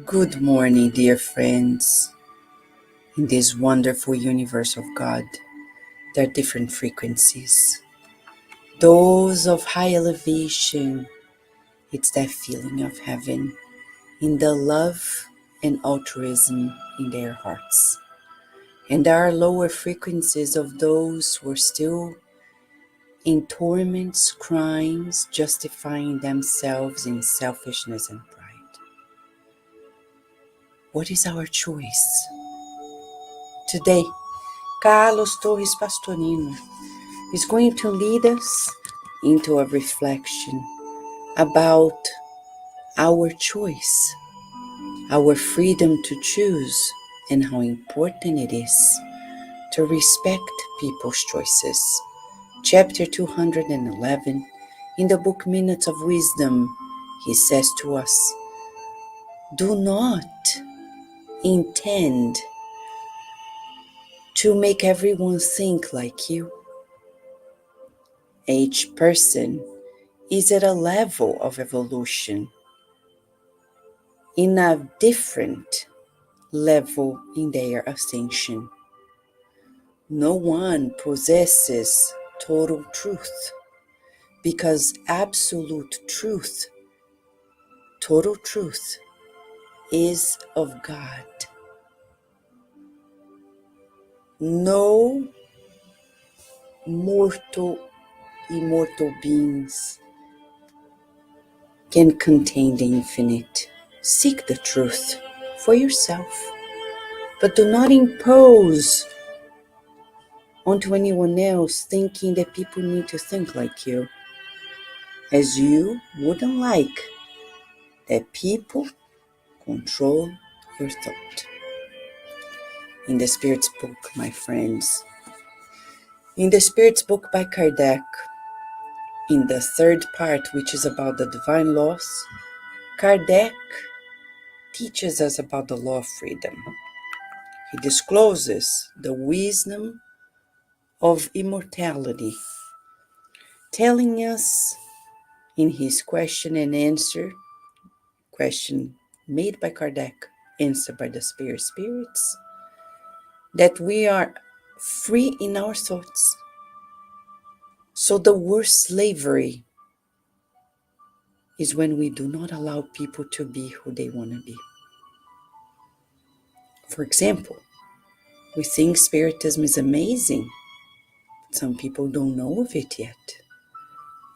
Good morning, dear friends. In this wonderful universe of God, there are different frequencies. Those of high elevation, it's that feeling of heaven, in the love and altruism in their hearts. And there are lower frequencies of those who are still in torments, crimes, justifying themselves in selfishness and pride. What is our choice? Today, Carlos Torres Pastorino is going to lead us into a reflection about our choice, our freedom to choose, and how important it is to respect people's choices. Chapter 211, in the book Minutes of Wisdom, he says to us, do not intend to make everyone think like you. Each person is at a level of evolution, in a different level in their ascension. No one possesses total truth, because absolute truth, total truth, is of God. No immortal beings can contain the infinite. Seek the truth for yourself, but do not impose onto anyone else thinking that people need to think like you, as you wouldn't like that people control your thought. In the Spirit's book, my friends, in the Spirit's book by Kardec, in the third part, which is about the divine laws, Kardec teaches us about the law of freedom. He discloses the wisdom of immortality, telling us in his question and answer, question made by Kardec, answered by the spirits, that we are free in our thoughts. So the worst slavery is when we do not allow people to be who they want to be. For example, we think Spiritism is amazing. Some people don't know of it yet.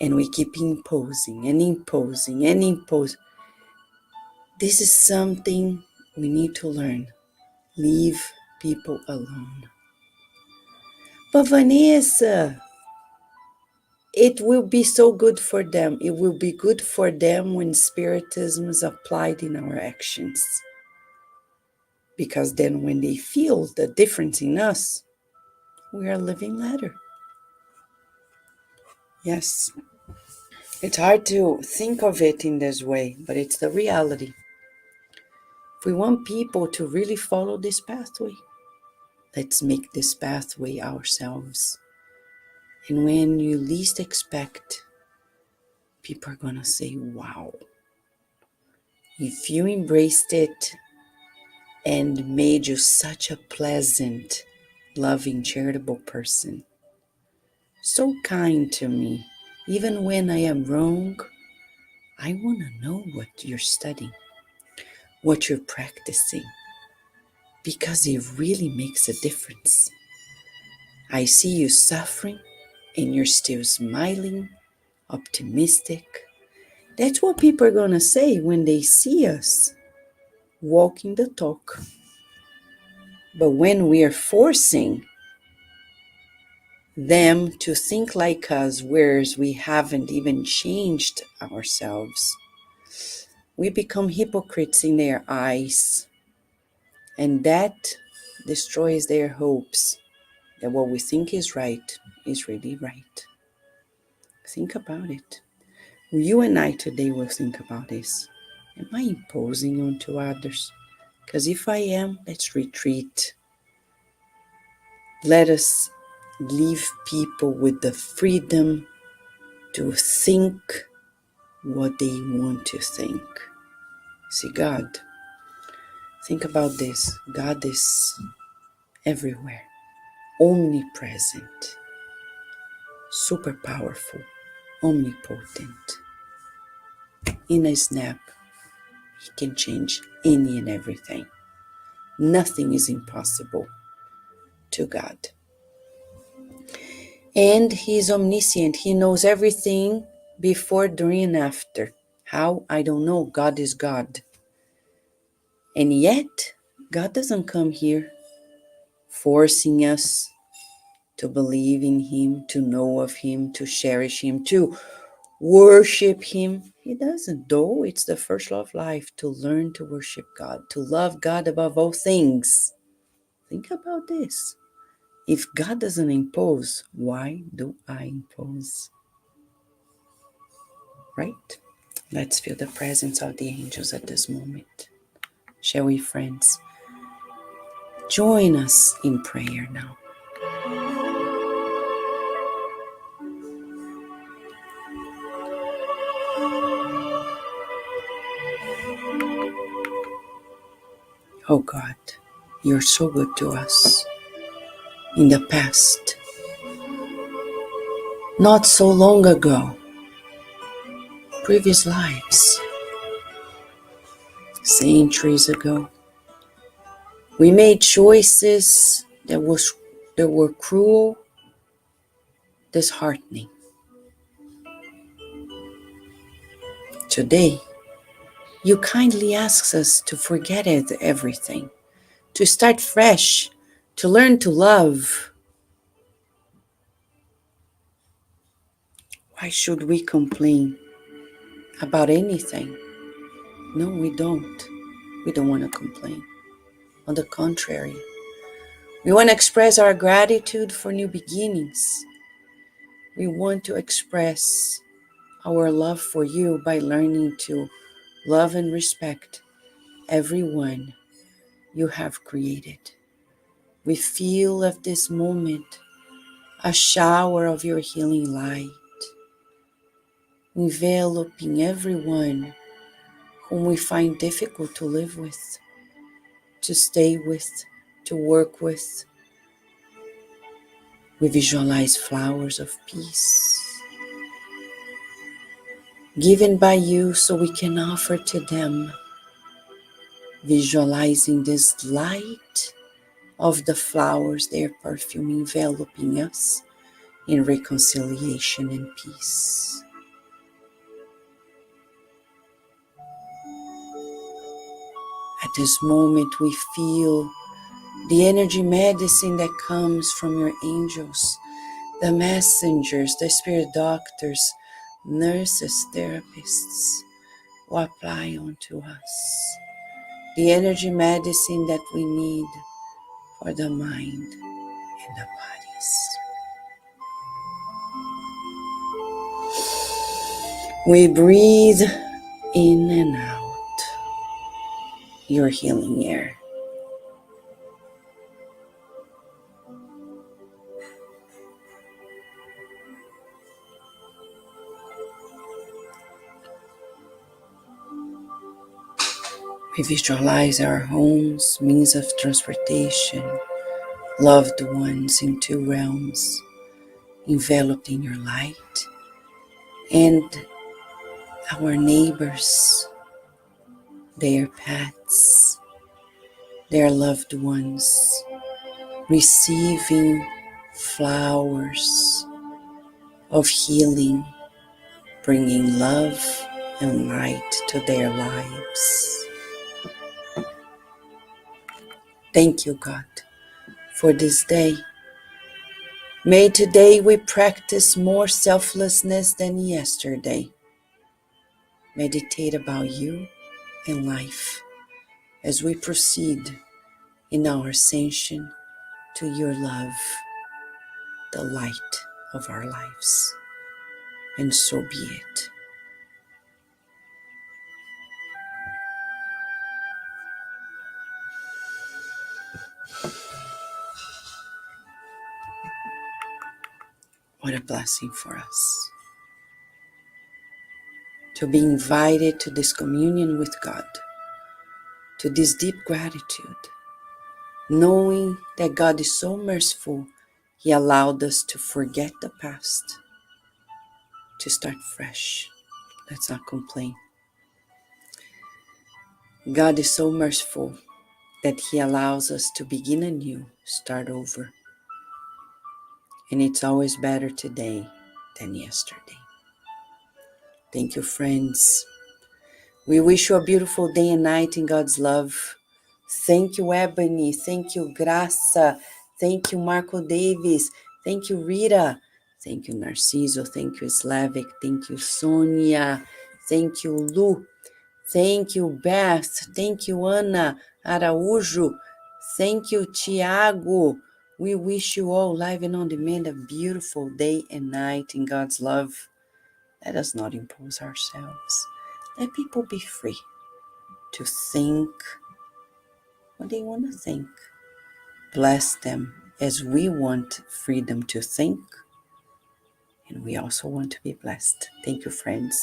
And we keep imposing and imposing and imposing. This is something we need to learn. Leave people alone. But Vanessa, it will be so good for them. It will be good for them when Spiritism is applied in our actions. Because then when they feel the difference in us, we are a living ladder. Yes, it's hard to think of it in this way, but it's the reality. If we want people to really follow this pathway, let's make this pathway ourselves. And when you least expect, people are going to say, wow. If you embraced it and made you such a pleasant, loving, charitable person, so kind to me, even when I am wrong, I want to know what you're studying, what you're practicing, because it really makes a difference. I see you suffering and you're still smiling, optimistic. That's what people are going to say when they see us walking the talk. But when we are forcing them to think like us, whereas we haven't even changed ourselves, we become hypocrites in their eyes. And that destroys their hopes that what we think is right is really right. Think about it. You and I today will think about this. Am I imposing onto others? Because if I am, let's retreat. Let us leave people with the freedom to think what they want to think. See, God Think about this. God is everywhere, omnipresent, super powerful, omnipotent. In a snap, He can change any and everything. Nothing is impossible to God. And He is omniscient. He knows everything before, during, and after. How? I don't know. God is God. And yet, God doesn't come here forcing us to believe in Him, to know of Him, to cherish Him, to worship Him. He doesn't, though. It's the first law of life, to learn to worship God, to love God above all things. Think about this. If God doesn't impose, why do I impose? Right? Let's feel the presence of the angels at this moment. Shall we, friends? Join us in prayer now. Oh God, you're so good to us. In the past, not so long ago, previous lives, centuries ago, we made choices that were cruel, disheartening. Today, you kindly ask us to forget everything, to start fresh, to learn to love. Why should we complain about anything? No, we don't. We don't want to complain. On the contrary, we want to express our gratitude for new beginnings. We want to express our love for you by learning to love and respect everyone you have created. We feel at this moment a shower of your healing light, enveloping everyone whom we find difficult to live with, to stay with, to work with. We visualize flowers of peace, given by you so we can offer to them, visualizing this light of the flowers, their perfume enveloping us in reconciliation and peace. At this moment, we feel the energy medicine that comes from your angels, the messengers, the spirit doctors, nurses, therapists, who apply onto us the energy medicine that we need for the mind and the bodies. We breathe in and out your healing air. We visualize our homes, means of transportation, loved ones in two realms, enveloped in your light, and our neighbors, their pets, their loved ones, receiving flowers of healing, bringing love and light to their lives. Thank you, God, for this day. May today we practice more selflessness than yesterday. Meditate about you and life as we proceed in our ascension to your love, the light of our lives. And so be it. What a blessing for us to be invited to this communion with God, to this deep gratitude, knowing that God is so merciful, He allowed us to forget the past, to start fresh. Let's not complain. God is so merciful that He allows us to begin anew, start over. And it's always better today than yesterday. Thank you, friends. We wish you a beautiful day and night in God's love. Thank you, Ebony. Thank you, Graça. Thank you, Marco Davis. Thank you, Rita. Thank you, Narciso. Thank you, Slavic. Thank you, Sonia. Thank you, Lu. Thank you, Beth. Thank you, Ana Araújo. Thank you, Tiago. We wish you all live and on demand a beautiful day and night in God's love. Let us not impose ourselves. Let people be free to think what they want to think. Bless them as we want freedom to think, and we also want to be blessed. Thank you, friends.